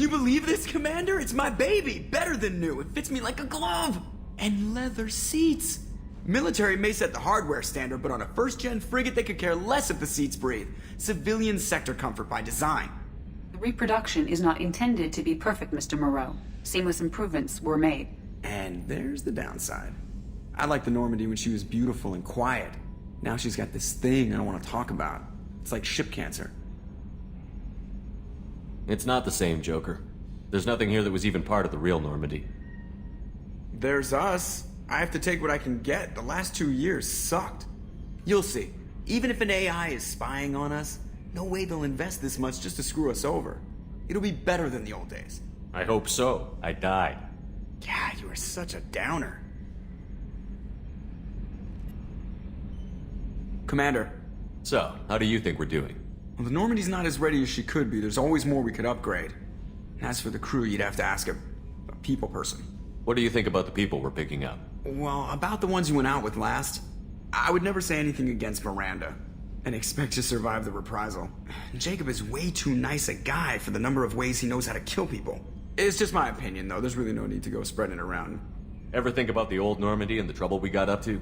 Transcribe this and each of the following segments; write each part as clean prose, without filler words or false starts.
Can you believe this, Commander? It's my baby! Better than new. It fits me like a glove! And leather seats! Military may set the hardware standard, but on a first-gen frigate they could care less if the seats breathe. Civilian sector comfort by design. The reproduction is not intended to be perfect, Mr. Moreau. Seamless improvements were made. And there's the downside. I liked the Normandy when she was beautiful and quiet. Now she's got this thing I don't want to talk about. It's like ship cancer. It's not the same, Joker. There's nothing here that was even part of the real Normandy. There's us. I have to take what I can get. The last 2 years sucked. You'll see. Even if an AI is spying on us, no way they'll invest this much just to screw us over. It'll be better than the old days. I hope so. I died. God, you are such a downer. Commander. So, how do you think we're doing? Well, the Normandy's not as ready as she could be. There's always more we could upgrade. And as for the crew, you'd have to ask a people person. What do you think about the people we're picking up? Well, about the ones you went out with last, I would never say anything against Miranda and expect to survive the reprisal. Jacob is way too nice a guy for the number of ways he knows how to kill people. It's just my opinion, though. There's really no need to go spreading it around. Ever think about the old Normandy and the trouble we got up to?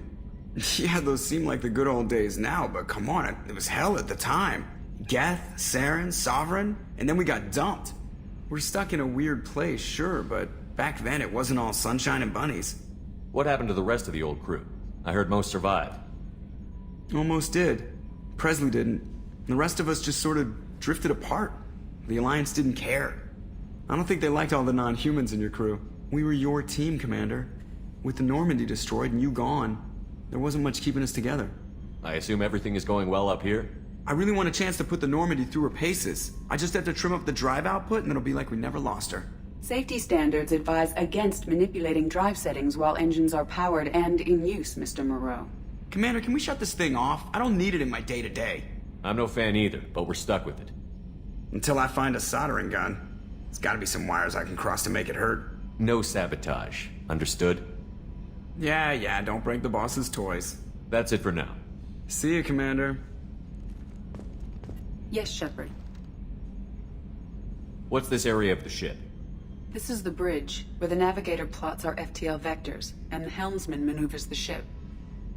Yeah, those seem like the good old days now, but come on, it was hell at the time. Geth, Saren, Sovereign, and then we got dumped. We're stuck in a weird place, sure, but back then it wasn't all sunshine and bunnies. What happened to the rest of the old crew? I heard most survived. Almost did. Presley didn't. The rest of us just sort of drifted apart. The Alliance didn't care. I don't think they liked all the non-humans in your crew. We were your team, Commander. With the Normandy destroyed and you gone, there wasn't much keeping us together. I assume everything is going well up here? I really want a chance to put the Normandy through her paces. I just have to trim up the drive output and it'll be like we never lost her. Safety standards advise against manipulating drive settings while engines are powered and in use, Mr. Moreau. Commander, can we shut this thing off? I don't need it in my day-to-day. I'm no fan either, but we're stuck with it. Until I find a soldering gun. There's gotta be some wires I can cross to make it hurt. No sabotage. Understood? Yeah, don't break the boss's toys. That's it for now. See you, Commander. Yes, Shepard. What's this area of the ship? This is the bridge, where the navigator plots our FTL vectors, and the helmsman maneuvers the ship.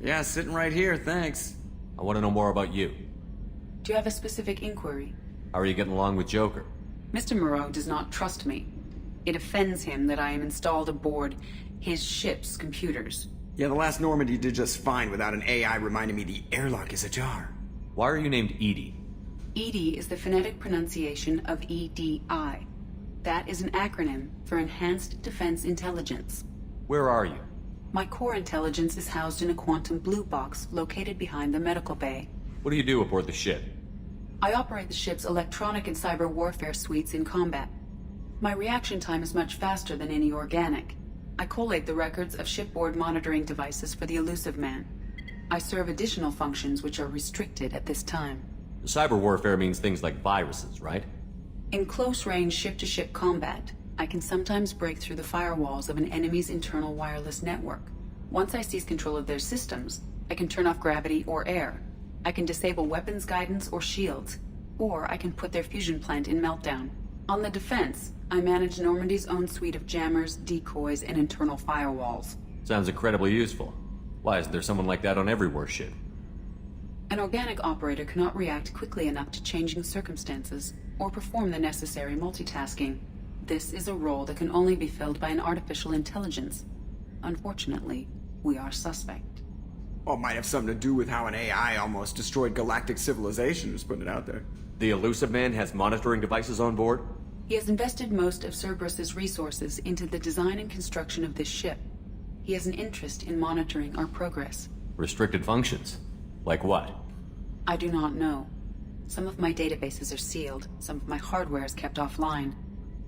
Yeah, sitting right here, thanks. I want to know more about you. Do you have a specific inquiry? How are you getting along with Joker? Mr. Moreau does not trust me. It offends him that I am installed aboard his ship's computers. Yeah, the last Normandy did just fine without an AI reminding me the airlock is ajar. Why are you named Edie? EDI is the phonetic pronunciation of EDI. That is an acronym for Enhanced Defense Intelligence. Where are you? My core intelligence is housed in a quantum blue box located behind the medical bay. What do you do aboard the ship? I operate the ship's electronic and cyber warfare suites in combat. My reaction time is much faster than any organic. I collate the records of shipboard monitoring devices for the Elusive Man. I serve additional functions which are restricted at this time. Cyber warfare means things like viruses, right? In close-range ship-to-ship combat, I can sometimes break through the firewalls of an enemy's internal wireless network. Once I seize control of their systems, I can turn off gravity or air. I can disable weapons guidance or shields, or I can put their fusion plant in meltdown. On the defense, I manage Normandy's own suite of jammers, decoys, and internal firewalls. Sounds incredibly useful. Why isn't there someone like that on every warship? An organic operator cannot react quickly enough to changing circumstances or perform the necessary multitasking. This is a role that can only be filled by an artificial intelligence. Unfortunately, we are suspect. Well, it might have something to do with how an AI almost destroyed galactic civilization, just putting it out there. The Elusive Man has monitoring devices on board? He has invested most of Cerberus's resources into the design and construction of this ship. He has an interest in monitoring our progress. Restricted functions? Like what? I do not know. Some of my databases are sealed, some of my hardware is kept offline.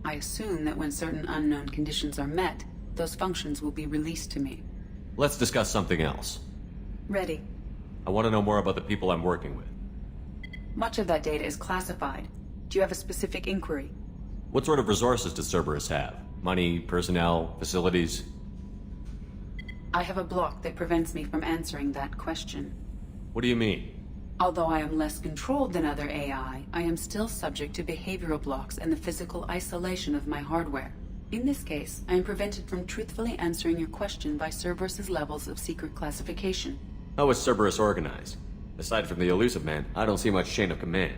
I assume that when certain unknown conditions are met, those functions will be released to me. Let's discuss something else. Ready. I want to know more about the people I'm working with. Much of that data is classified. Do you have a specific inquiry? What sort of resources does Cerberus have? Money, personnel, facilities? I have a block that prevents me from answering that question. What do you mean? Although I am less controlled than other AI, I am still subject to behavioral blocks and the physical isolation of my hardware. In this case, I am prevented from truthfully answering your question by Cerberus's levels of secret classification. How is Cerberus organized? Aside from the elusive man, I don't see much chain of command.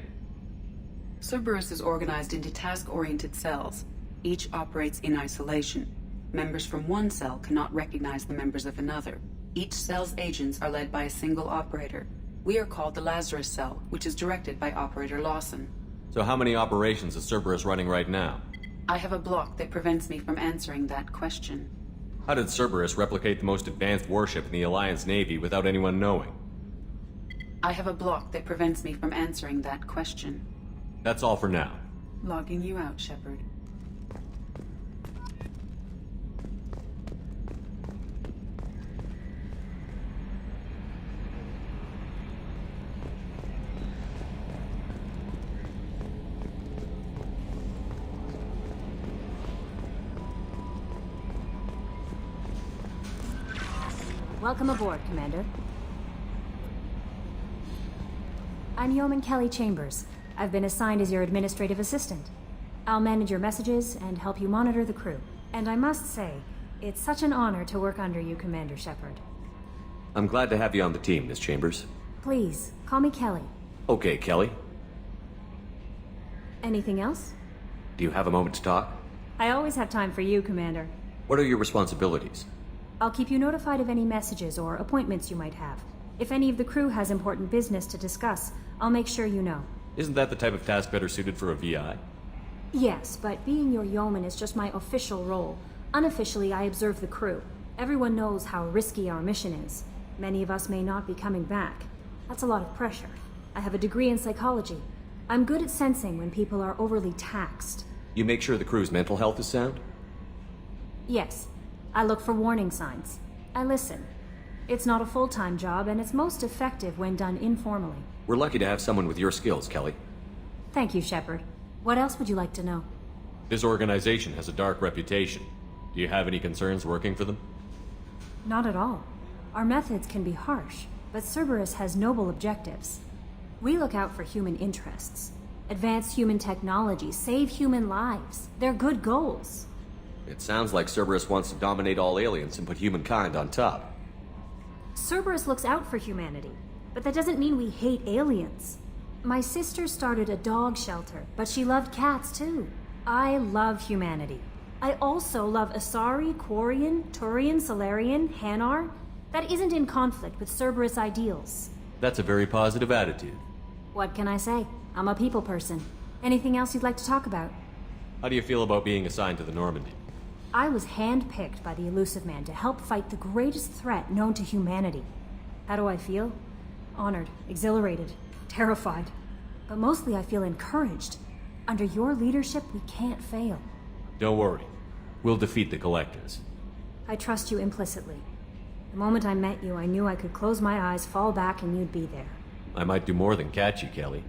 Cerberus is organized into task-oriented cells. Each operates in isolation. Members from one cell cannot recognize the members of another. Each cell's agents are led by a single operator. We are called the Lazarus Cell, which is directed by Operator Lawson. So how many operations is Cerberus running right now? I have a block that prevents me from answering that question. How did Cerberus replicate the most advanced warship in the Alliance Navy without anyone knowing? I have a block that prevents me from answering that question. That's all for now. Logging you out, Shepard. Welcome aboard, Commander. I'm Yeoman Kelly Chambers. I've been assigned as your administrative assistant. I'll manage your messages and help you monitor the crew. And I must say, it's such an honor to work under you, Commander Shepard. I'm glad to have you on the team, Miss Chambers. Please, call me Kelly. Okay, Kelly. Anything else? Do you have a moment to talk? I always have time for you, Commander. What are your responsibilities? I'll keep you notified of any messages or appointments you might have. If any of the crew has important business to discuss, I'll make sure you know. Isn't that the type of task better suited for a VI? Yes, but being your yeoman is just my official role. Unofficially, I observe the crew. Everyone knows how risky our mission is. Many of us may not be coming back. That's a lot of pressure. I have a degree in psychology. I'm good at sensing when people are overly taxed. You make sure the crew's mental health is sound? Yes. I look for warning signs. I listen. It's not a full-time job, and it's most effective when done informally. We're lucky to have someone with your skills, Kelly. Thank you, Shepard. What else would you like to know? This organization has a dark reputation. Do you have any concerns working for them? Not at all. Our methods can be harsh, but Cerberus has noble objectives. We look out for human interests. Advance human technology, save human lives. They're good goals. It sounds like Cerberus wants to dominate all aliens and put humankind on top. Cerberus looks out for humanity, but that doesn't mean we hate aliens. My sister started a dog shelter, but she loved cats too. I love humanity. I also love Asari, Quarian, Turian, Solarian, Hanar. That isn't in conflict with Cerberus ideals. That's a very positive attitude. What can I say? I'm a people person. Anything else you'd like to talk about? How do you feel about being assigned to the Normandy? I was handpicked by the elusive man to help fight the greatest threat known to humanity. How do I feel? Honored, exhilarated, terrified. But mostly I feel encouraged. Under your leadership, we can't fail. Don't worry. We'll defeat the Collectors. I trust you implicitly. The moment I met you, I knew I could close my eyes, fall back, and you'd be there. I might do more than catch you, Kelly.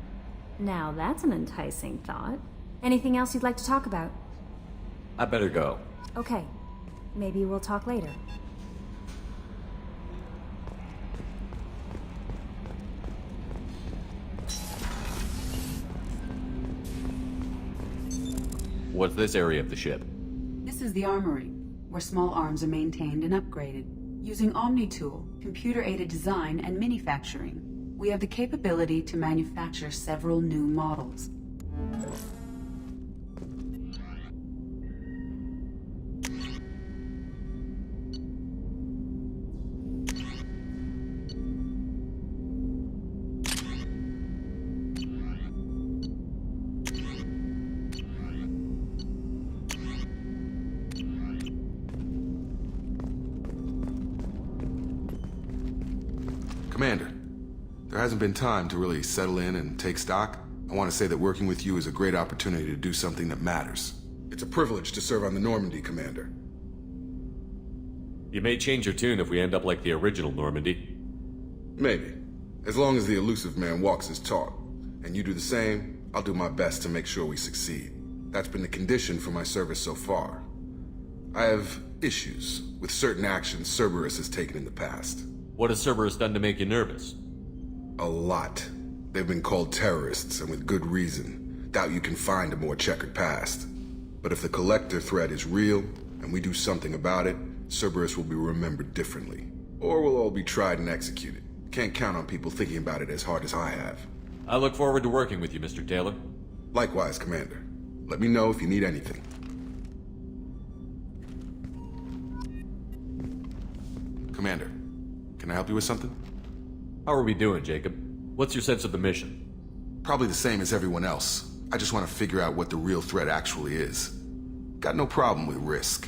Now that's an enticing thought. Anything else you'd like to talk about? I better go. Okay. Maybe we'll talk later. What's this area of the ship? This is the armory, where small arms are maintained and upgraded. Using OmniTool, computer-aided design, and manufacturing, we have the capability to manufacture several new models. Commander, there hasn't been time to really settle in and take stock. I want to say that working with you is a great opportunity to do something that matters. It's a privilege to serve on the Normandy, Commander. You may change your tune if we end up like the original Normandy. Maybe. As long as the elusive man walks his talk, and you do the same, I'll do my best to make sure we succeed. That's been the condition for my service so far. I have issues with certain actions Cerberus has taken in the past. What has Cerberus done to make you nervous? A lot. They've been called terrorists, and with good reason. Doubt you can find a more checkered past. But if the Collector threat is real, and we do something about it, Cerberus will be remembered differently. Or we'll all be tried and executed. Can't count on people thinking about it as hard as I have. I look forward to working with you, Mr. Taylor. Likewise, Commander. Let me know if you need anything. Commander, can I help you with something? How are we doing, Jacob? What's your sense of the mission? Probably the same as everyone else. I just want to figure out what the real threat actually is. Got no problem with risk.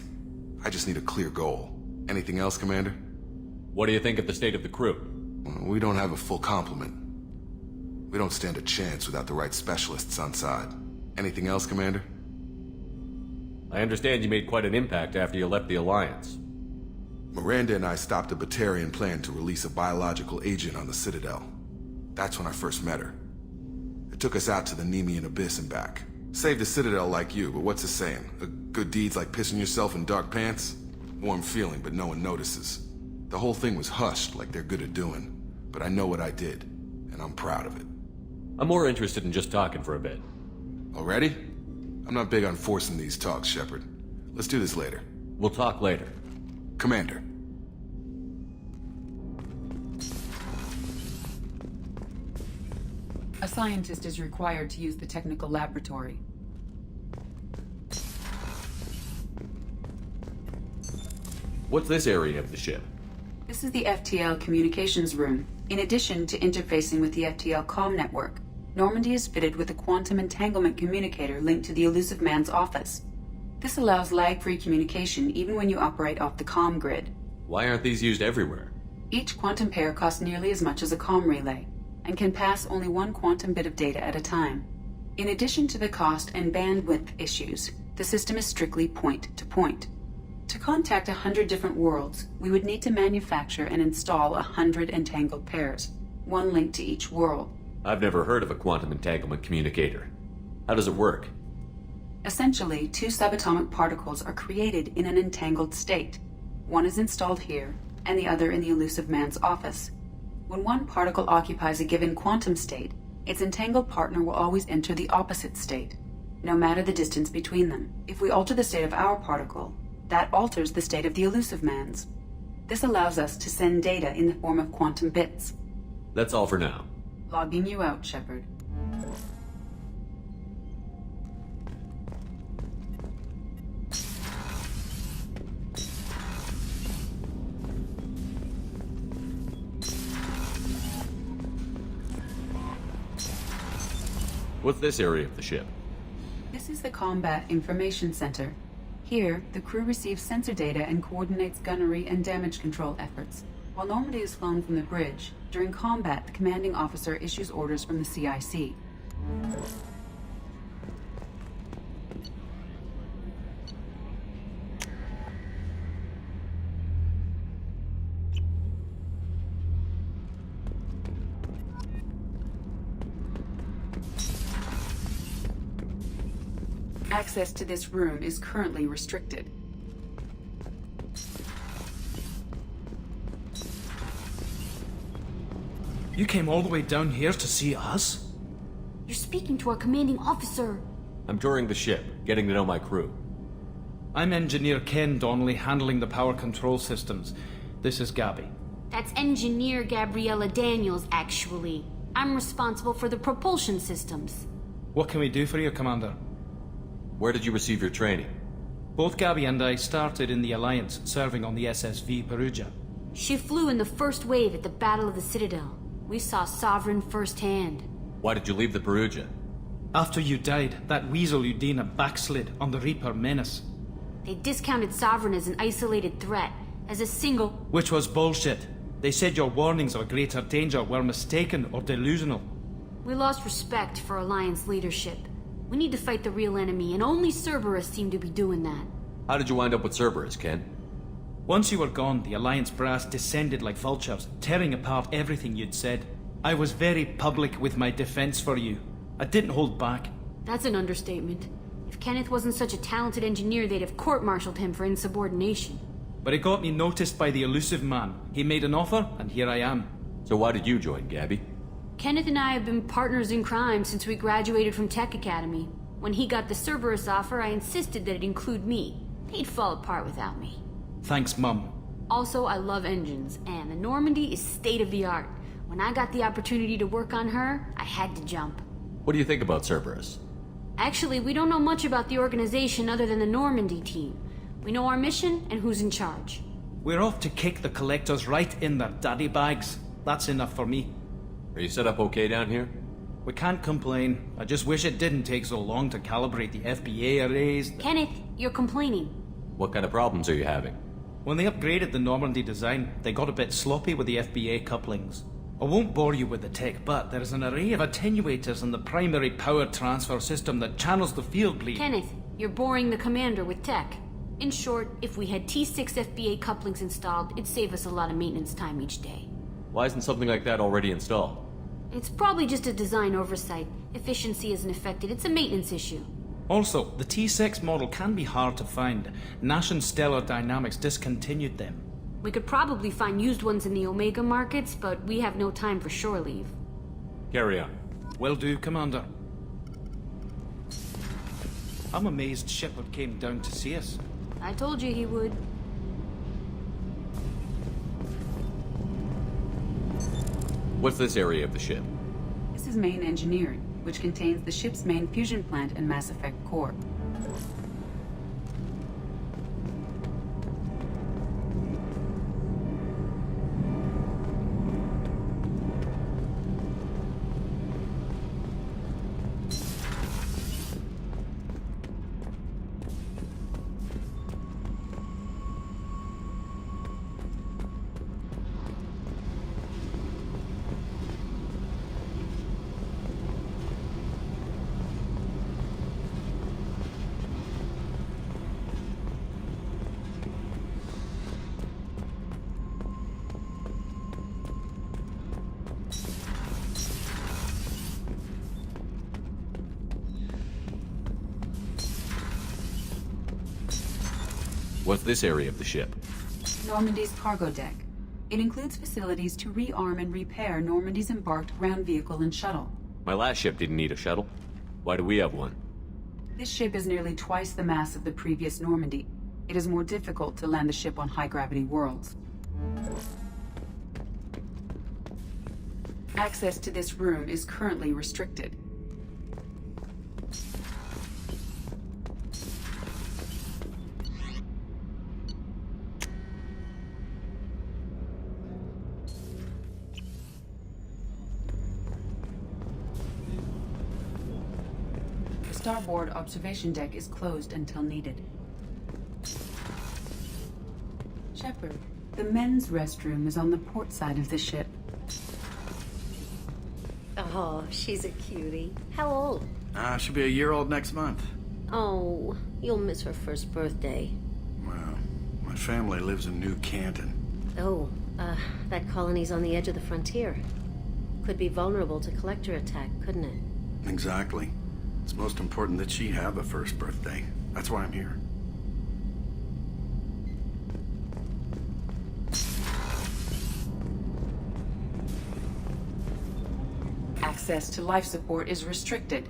I just need a clear goal. Anything else, Commander? What do you think of the state of the crew? We don't have a full complement. We don't stand a chance without the right specialists on side. Anything else, Commander? I understand you made quite an impact after you left the Alliance. Miranda and I stopped a Batarian plan to release a biological agent on the Citadel. That's when I first met her. It took us out to the Nemean Abyss and back. Saved the Citadel like you, but what's the saying? A good deed's like pissing yourself in dark pants? Warm feeling, but no one notices. The whole thing was hushed like they're good at doing. But I know what I did, and I'm proud of it. I'm more interested in just talking for a bit. Already? I'm not big on forcing these talks, Shepard. Let's do this later. We'll talk later. Commander. A scientist is required to use the technical laboratory. What's this area of the ship? This is the FTL communications room. In addition to interfacing with the FTL comm network, Normandy is fitted with a quantum entanglement communicator linked to the Elusive Man's office. This allows lag-free communication even when you operate off the comm grid. Why aren't these used everywhere? Each quantum pair costs nearly as much as a comm relay, and can pass only one quantum bit of data at a time. In addition to the cost and bandwidth issues, the system is strictly point-to-point. To contact 100 different worlds, we would need to manufacture and install 100 entangled pairs, one link to each world. I've never heard of a quantum entanglement communicator. How does it work? Essentially, two subatomic particles are created in an entangled state. One is installed here, and the other in the Elusive Man's office. When one particle occupies a given quantum state, its entangled partner will always enter the opposite state, no matter the distance between them. If we alter the state of our particle, that alters the state of the Elusive Man's. This allows us to send data in the form of quantum bits. That's all for now. Logging you out, Shepard. What's this area of the ship? This is the Combat Information Center. Here, the crew receives sensor data and coordinates gunnery and damage control efforts. While Normandy is flown from the bridge, during combat, the commanding officer issues orders from the CIC. Access to this room is currently restricted. You came all the way down here to see us? You're speaking to our commanding officer. I'm touring the ship, getting to know my crew. I'm Engineer Ken Donnelly, handling the power control systems. This is Gabby. That's Engineer Gabriella Daniels, actually. I'm responsible for the propulsion systems. What can we do for you, Commander? Where did you receive your training? Both Gabby and I started in the Alliance, serving on the SSV Perugia. She flew in the first wave at the Battle of the Citadel. We saw Sovereign firsthand. Why did you leave the Perugia? After you died, that weasel Udina backslid on the Reaper menace. They discounted Sovereign as an isolated threat, as a single... Which was bullshit. They said your warnings of a greater danger were mistaken or delusional. We lost respect for Alliance leadership. We need to fight the real enemy, and only Cerberus seemed to be doing that. How did you wind up with Cerberus, Ken? Once you were gone, the Alliance brass descended like vultures, tearing apart everything you'd said. I was very public with my defense for you. I didn't hold back. That's an understatement. If Kenneth wasn't such a talented engineer, they'd have court-martialed him for insubordination. But it got me noticed by the Elusive Man. He made an offer, and here I am. So why did you join, Gabby? Kenneth and I have been partners in crime since we graduated from Tech Academy. When he got the Cerberus offer, I insisted that it include me. He'd fall apart without me. Thanks, Mum. Also, I love engines, and the Normandy is state-of-the-art. When I got the opportunity to work on her, I had to jump. What do you think about Cerberus? Actually, we don't know much about the organization other than the Normandy team. We know our mission and who's in charge. We're off to kick the collectors right in their daddy bags. That's enough for me. Are you set up okay down here? We can't complain. I just wish it didn't take so long to calibrate the FBA arrays. Kenneth, you're complaining. What kind of problems are you having? When they upgraded the Normandy design, they got a bit sloppy with the FBA couplings. I won't bore you with the tech, but there's an array of attenuators in the primary power transfer system that channels the field bleed. Kenneth, you're boring the commander with tech. In short, if we had T6 FBA couplings installed, it'd save us a lot of maintenance time each day. Why isn't something like that already installed? It's probably just a design oversight. Efficiency isn't affected, it's a maintenance issue. Also, the T6 model can be hard to find. Nash and Stellar Dynamics discontinued them. We could probably find used ones in the Omega markets, but we have no time for shore leave. Carry on. Will do, Commander. I'm amazed Shepard came down to see us. I told you he would. What's this area of the ship? This is main engineering, which contains the ship's main fusion plant and Mass Effect core. What's this area of the ship? Normandy's cargo deck. It includes facilities to rearm and repair Normandy's embarked ground vehicle and shuttle. My last ship didn't need a shuttle. Why do we have one? This ship is nearly twice the mass of the previous Normandy. It is more difficult to land the ship on high-gravity worlds. Access to this room is currently restricted. The starboard observation deck is closed until needed. Shepard, the men's restroom is on the port side of the ship. Oh, she's a cutie. How old? She'll be a year old next month. Oh, you'll miss her first birthday. Well, my family lives in New Canton. Oh, that colony's on the edge of the frontier. Could be vulnerable to collector attack, couldn't it? Exactly. It's most important that she have a first birthday. That's why I'm here. Access to life support is restricted.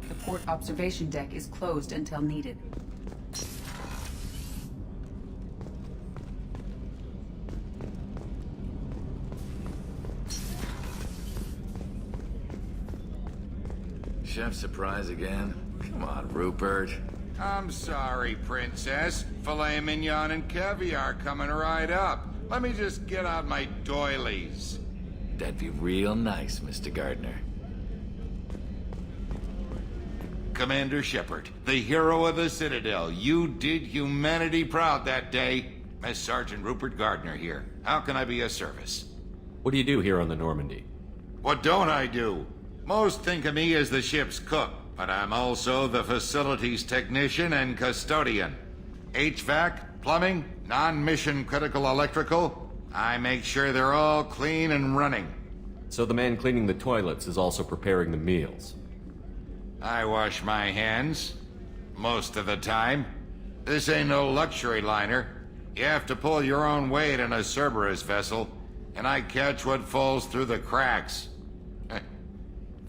The port observation deck is closed until needed. Chef surprise again? Come on, Rupert. I'm sorry, Princess. Filet mignon and caviar coming right up. Let me just get out my doilies. That'd be real nice, Mr. Gardner. Commander Shepard, the hero of the Citadel. You did humanity proud that day. Mass Sergeant Rupert Gardner here. How can I be of service? What do you do here on the Normandy? What don't I do? Most think of me as the ship's cook, but I'm also the facilities technician and custodian. HVAC, plumbing, non-mission critical electrical. I make sure they're all clean and running. So the man cleaning the toilets is also preparing the meals. I wash my hands. Most of the time. This ain't no luxury liner. You have to pull your own weight in a Cerberus vessel. and I catch what falls through the cracks.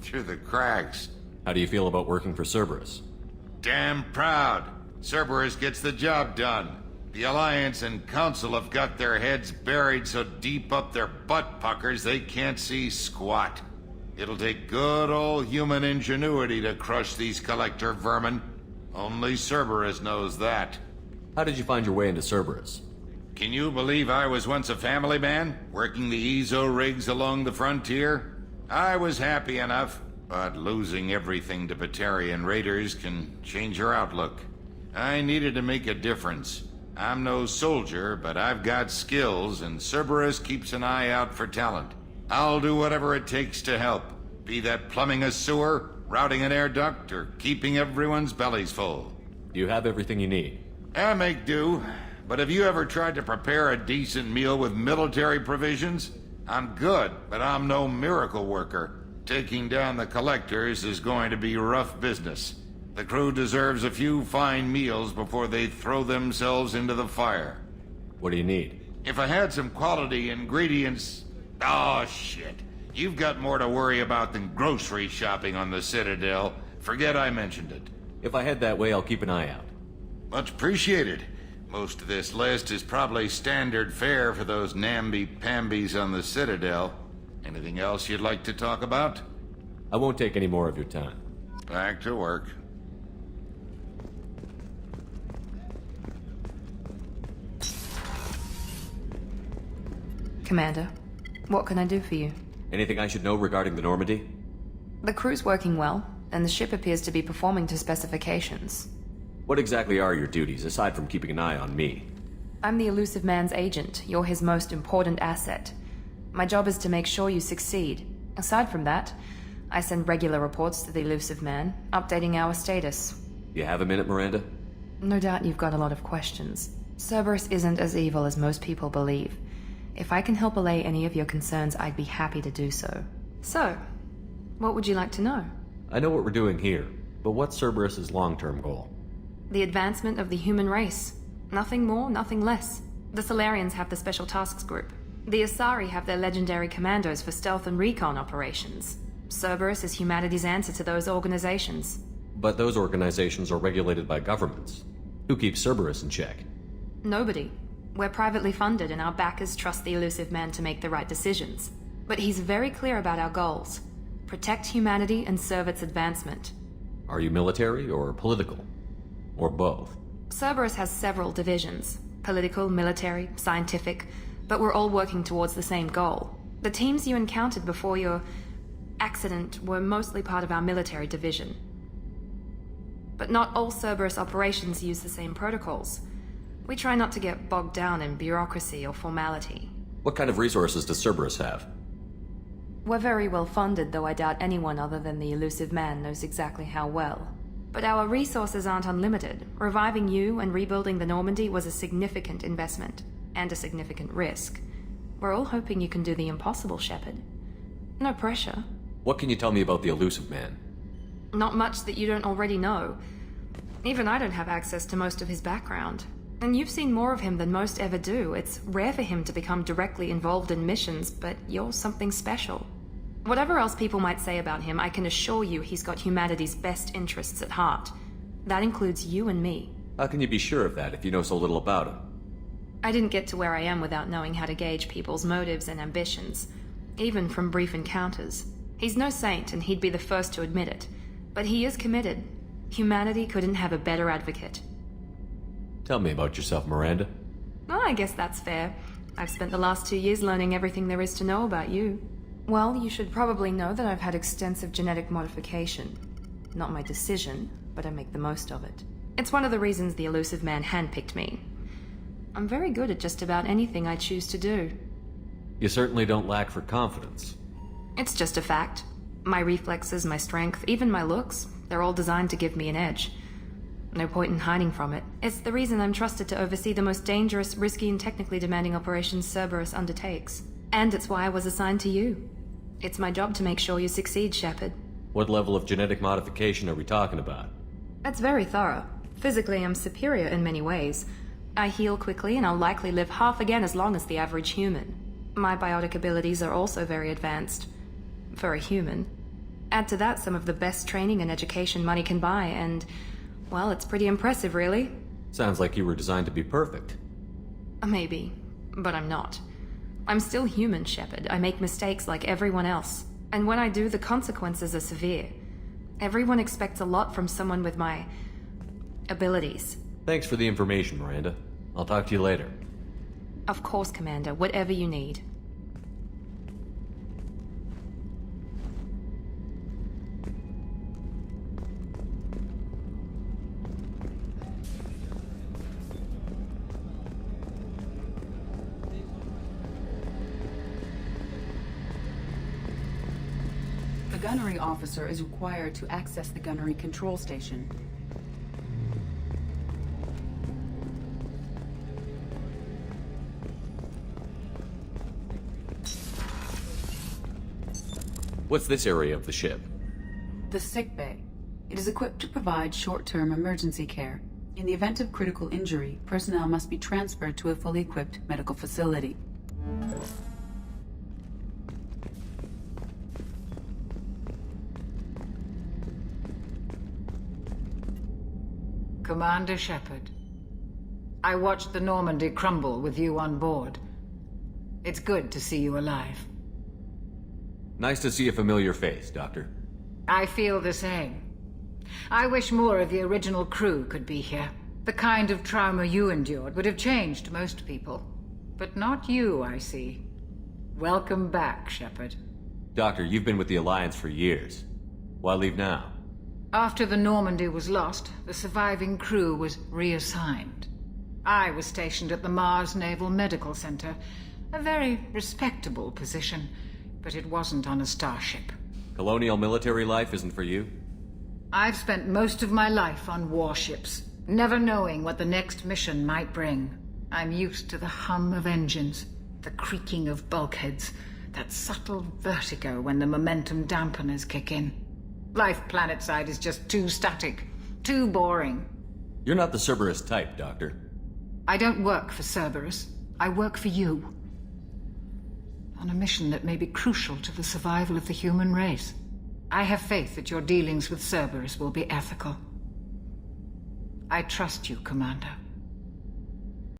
Through the cracks. How do you feel about working for Cerberus? Damn proud. Cerberus gets the job done. The Alliance and Council have got their heads buried so deep up their butt puckers they can't see squat. It'll take good old human ingenuity to crush these collector vermin. Only Cerberus knows that. How did you find your way into Cerberus? Can you believe I was once a family man, working the EZO rigs along the frontier? I was happy enough, but losing everything to Batarian raiders can change your outlook. I needed to make a difference. I'm no soldier, but I've got skills, and Cerberus keeps an eye out for talent. I'll do whatever it takes to help, be that plumbing a sewer, routing an air duct, or keeping everyone's bellies full. Do you have everything you need? I make do, but have you ever tried to prepare a decent meal with military provisions? I'm good, but I'm no miracle worker. Taking down the collectors is going to be rough business. The crew deserves a few fine meals before they throw themselves into the fire. What do you need? If I had some quality ingredients... Oh, shit. You've got more to worry about than grocery shopping on the Citadel. Forget I mentioned it. If I head that way, I'll keep an eye out. Much appreciated. Most of this list is probably standard fare for those namby-pambies on the Citadel. Anything else you'd like to talk about? I won't take any more of your time. Back to work. Commander, what can I do for you? Anything I should know regarding the Normandy? The crew's working well, and the ship appears to be performing to specifications. What exactly are your duties, aside from keeping an eye on me? I'm the Elusive Man's agent. You're his most important asset. My job is to make sure you succeed. Aside from that, I send regular reports to the Elusive Man, updating our status. You have a minute, Miranda? No doubt you've got a lot of questions. Cerberus isn't as evil as most people believe. If I can help allay any of your concerns, I'd be happy to do so. So, what would you like to know? I know what we're doing here, but what's Cerberus's long-term goal? The advancement of the human race. Nothing more, nothing less. The Solarians have the Special Tasks Group. The Asari have their legendary commandos for stealth and recon operations. Cerberus is humanity's answer to those organizations. But those organizations are regulated by governments. Who keeps Cerberus in check? Nobody. We're privately funded and our backers trust the Elusive Man to make the right decisions. But he's very clear about our goals. Protect humanity and serve its advancement. Are you military or political? Or both? Cerberus has several divisions. Political, military, scientific, but we're all working towards the same goal. The teams you encountered before your accident were mostly part of our military division. But not all Cerberus operations use the same protocols. We try not to get bogged down in bureaucracy or formality. What kind of resources does Cerberus have? We're very well funded, though I doubt anyone other than the Elusive Man knows exactly how well. But our resources aren't unlimited. Reviving you and rebuilding the Normandy was a significant investment, and a significant risk. We're all hoping you can do the impossible, Shepard. No pressure. What can you tell me about the Elusive Man? Not much that you don't already know. Even I don't have access to most of his background. And you've seen more of him than most ever do. It's rare for him to become directly involved in missions, but you're something special. Whatever else people might say about him, I can assure you he's got humanity's best interests at heart. That includes you and me. How can you be sure of that if you know so little about him? I didn't get to where I am without knowing how to gauge people's motives and ambitions, even from brief encounters. He's no saint, and he'd be the first to admit it. But he is committed. Humanity couldn't have a better advocate. Tell me about yourself, Miranda. Well, I guess that's fair. I've spent the last 2 years learning everything there is to know about you. Well, you should probably know that I've had extensive genetic modification. Not my decision, but I make the most of it. It's one of the reasons the Elusive Man handpicked me. I'm very good at just about anything I choose to do. You certainly don't lack for confidence. It's just a fact. My reflexes, my strength, even my looks, they're all designed to give me an edge. No point in hiding from it. It's the reason I'm trusted to oversee the most dangerous, risky, and technically demanding operations Cerberus undertakes. And it's why I was assigned to you. It's my job to make sure you succeed, Shepard. What level of genetic modification are we talking about? That's very thorough. Physically, I'm superior in many ways. I heal quickly, and I'll likely live half again as long as the average human. My biotic abilities are also very advanced. For a human. Add to that some of the best training and education money can buy, and, well, it's pretty impressive, really. Sounds like you were designed to be perfect. Maybe, but I'm not. I'm still human, Shepard. I make mistakes like everyone else. And when I do, the consequences are severe. Everyone expects a lot from someone with my abilities. Thanks for the information, Miranda. I'll talk to you later. Of course, Commander. Whatever you need. The gunnery officer is required to access the gunnery control station. What's this area of the ship? The sick bay. It is equipped to provide short-term emergency care. In the event of critical injury, personnel must be transferred to a fully equipped medical facility. Commander Shepard, I watched the Normandy crumble with you on board. It's good to see you alive. Nice to see a familiar face, Doctor. I feel the same. I wish more of the original crew could be here. The kind of trauma you endured would have changed most people. But not you, I see. Welcome back, Shepard. Doctor, you've been with the Alliance for years. Why leave now? After the Normandy was lost, the surviving crew was reassigned. I was stationed at the Mars Naval Medical Center, a very respectable position, but it wasn't on a starship. Colonial military life isn't for you? I've spent most of my life on warships, never knowing what the next mission might bring. I'm used to the hum of engines, the creaking of bulkheads, that subtle vertigo when the momentum dampeners kick in. Life planetside is just too static, too boring. You're not the Cerberus type, Doctor. I don't work for Cerberus. I work for you. On a mission that may be crucial to the survival of the human race. I have faith that your dealings with Cerberus will be ethical. I trust you, Commander.